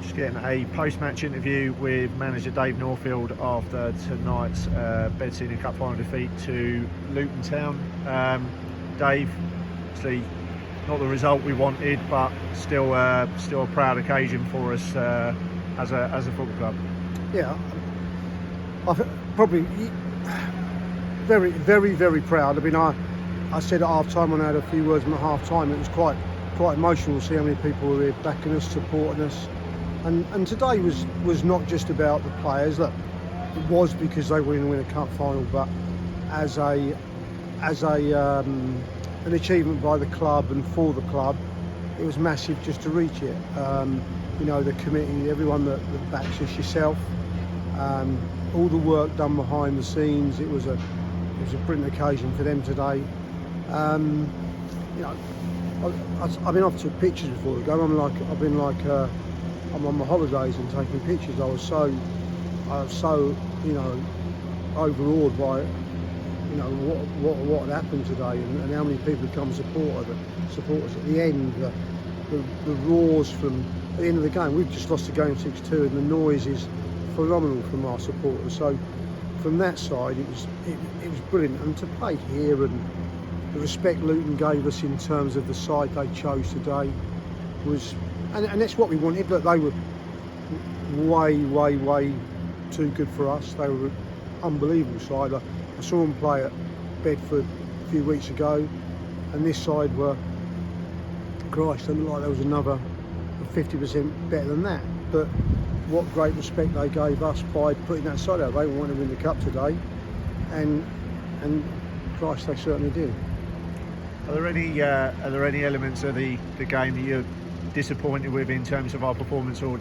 Just getting a post-match interview with manager Dave Northfield after tonight's Bed Senior Cup final defeat to Luton Town. Dave, obviously not the result we wanted, but still a proud occasion for us as a football club. Yeah, I probably very, very, very proud. I mean, I said at half time when I had a few words at half time, it was quite emotional to see how many people were here backing us, supporting us. And today was not just about the players. Look, it was because they were going to win a cup final, but as an achievement by the club and for the club, it was massive just to reach it. The committee, everyone that backs us, yourself, all the work done behind the scenes. It was a brilliant occasion for them today. I've been off to pictures before the game. I'm on my holidays and taking pictures. I was so overawed by what had happened today and how many people had come support us at the end. The roars from at the end of the game. We've just lost the game 6-2, and the noise is phenomenal from our supporters. So from that side, it was brilliant. And to play here and the respect Luton gave us in terms of the side they chose today was, and that's what we wanted. But they were way too good for us. They were an unbelievable side. I saw them play at Bedford a few weeks ago, and this side were, Christ, they looked like there was another 50% better than that. But what great respect they gave us by putting that side out. They wanted to win the cup today, and Christ, they certainly did. Are there any elements of the game that you're disappointed with in terms of our performance, or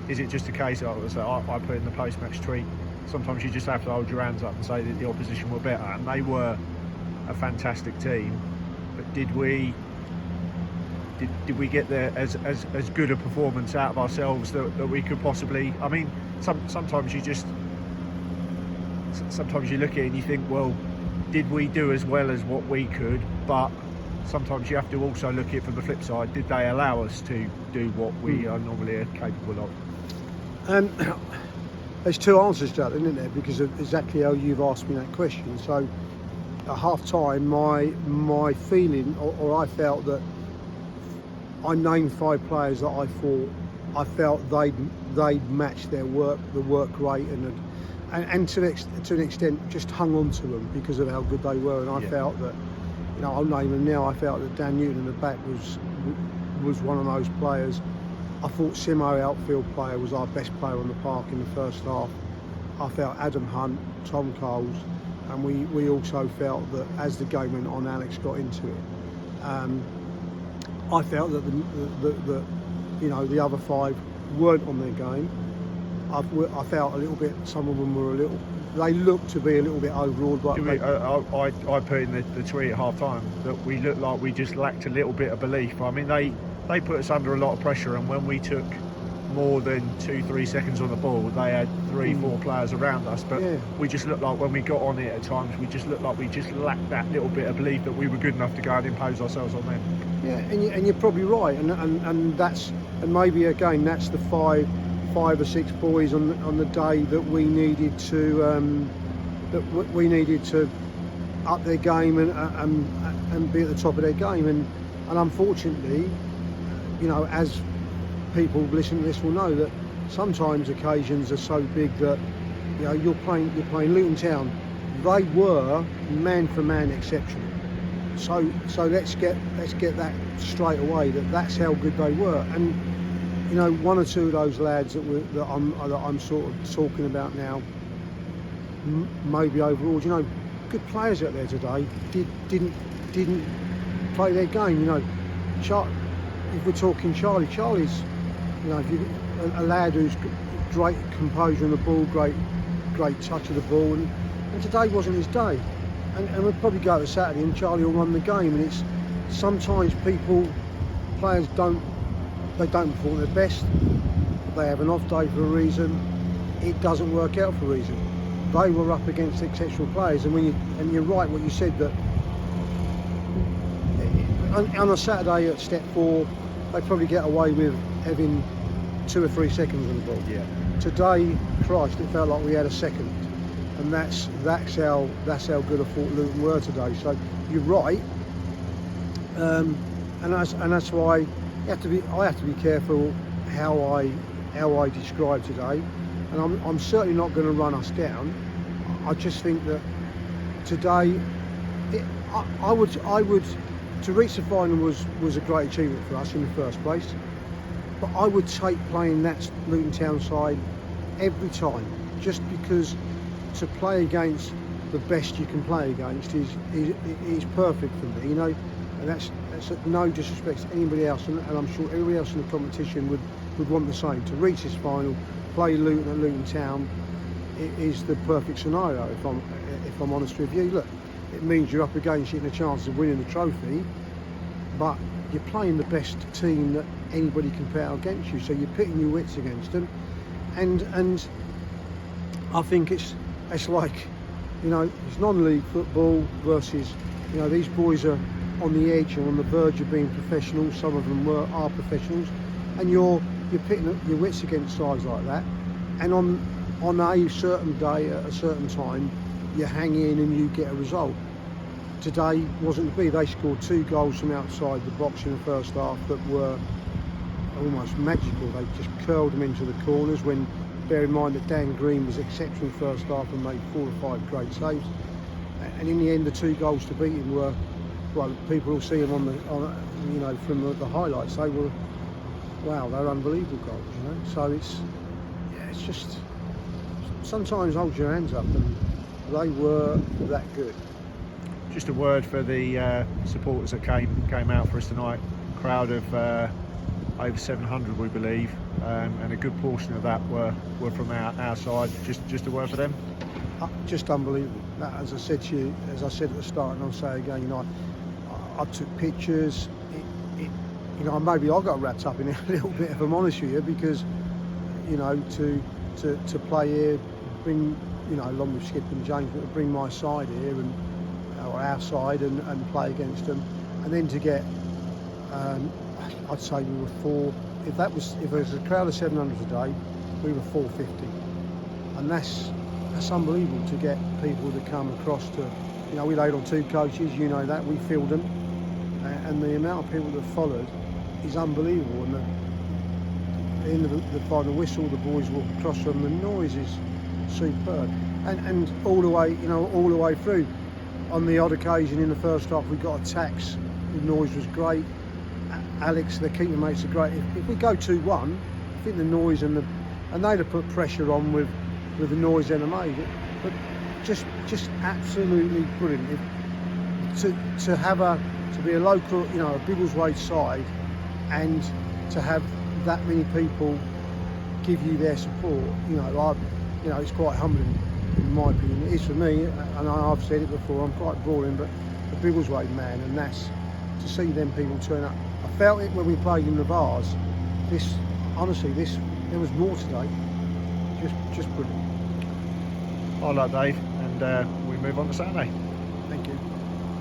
is it just a case of, I put in the post-match tweet, sometimes you just have to hold your hands up and say that the opposition were better, and they were a fantastic team, but did we get as good a performance out of ourselves that we could possibly? I mean, sometimes you look at it and you think, well, did we do as well as what we could? But sometimes you have to also look at it from the flip side. Did they allow us to do what we are normally capable of? There's two answers to that, isn't there? Because of exactly how you've asked me that question. So at half time, my feeling, or I felt that I named 5 players that I felt they'd matched their work, the work rate, and to an extent just hung on to them because of how good they were. And I felt that, I'll name them now. I felt that Dan Newton in the back was one of those players. I thought Simo, outfield player, was our best player on the park in the first half. I felt Adam Hunt, Tom Coles, and we also felt that as the game went on, Alex got into it. I felt that the other 5 weren't on their game. I felt a little bit. Some of them were they looked to be a little bit overawed. But I put in the tweet at half time that we looked like we just lacked a little bit of belief. I mean, they put us under a lot of pressure, and when we took more than 2-3 seconds on the ball, they had 3-4 players around us. But we just looked like when we got on it at times, we just looked like we just lacked that little bit of belief that we were good enough to go and impose ourselves on them. Yeah, and you're probably right, and maybe again that's the 5 or 6 boys on the day that we needed to up their game and be at the top of their game, and unfortunately, as people listening to this will know, that sometimes occasions are so big that you're playing Luton Town. They were man for man exceptional. So let's get that straight away. That's how good they were. And one or two of those lads that I'm sort of talking about now, maybe overall, good players out there today didn't play their game. If we're talking Charlie's, a lad who's great composure on the ball, great touch of the ball, and today wasn't his day. And we'll probably go to Saturday and Charlie will run the game. And it's sometimes players don't perform their best. They have an off day for a reason. It doesn't work out for a reason. They were up against exceptional players, and you're right what you said, that on a Saturday at step 4, they probably get away with having 2 or 3 seconds on the ball. Yeah. Today, Christ, it felt like we had a second, and that's how good I thought Luton were today. So you're right, and that's why I have to be careful how I describe today, and I'm certainly not going to run us down. I just think that today, I would to reach the final was a great achievement for us in the first place. But I would take playing that Luton Town side every time, just because to play against the best you can play against is perfect for me, you know. And that's no disrespect to anybody else, and I'm sure everybody else in the competition would want the same. To reach this final, play Luton at Luton Town, is the perfect scenario. If I'm honest with you, look, it means you're up against it and a chance of winning the trophy, but you're playing the best team that anybody can put out against you, so you're pitting your wits against them, and I think it's like, you know, it's non-league football versus, you know, these boys are on the edge and on the verge of being professionals. Some of them are professionals, and you're pitting your wits against sides like that, and on a certain day at a certain time you hang in and you get a result. Today wasn't to be. They scored 2 goals from outside the box in the first half that were almost magical. They just curled them into the corners, when, bear in mind that Dan Green was exceptional first half and made 4 or 5 great saves. And in the end, the 2 goals to beat him were, well, people will see them on you know, from the highlights. They were, wow, they're unbelievable goals, you know. So it's just, sometimes hold your hands up, and they were that good. Just a word for the supporters that came out for us tonight. A crowd of over 700, we believe, and a good portion of that were from our side. Just a word for them. Just unbelievable. That, as I said to you, as I said at the start, and I'll say again, you know, I took pictures. You know, maybe I got wrapped up in it a little bit, if I'm honest with you, because, you know, to play here, bring, you know, along with Skip and James, but to bring my side here and or our side and play against them, and then to get, I'd say we were 4. If it was a crowd of 700 today, we were 450, and that's unbelievable to get people to come across to, you know, we laid on 2 coaches, you know that, we filled them, and the amount of people that followed is unbelievable. And in the final whistle, the boys walk across from, the noise is superb, and all the way, you know, all the way through. On the odd occasion in the first half, we got attacks. The noise was great. Alex, the keeper mates, are great. If we go 2-1, I think the noise and they'd have put pressure on with the noise they made. But just absolutely brilliant. To be a local, you know, a Biggleswade side, and to have that many people give you their support, you know, it's quite humbling, in my opinion. It is for me, and I've said it before, I'm quite boring, but the Biggleswade man, and that's to see them people turn up. I felt it when we played in the Vars. Honestly, there was more today. Just brilliant. I like Dave, and we move on to Saturday.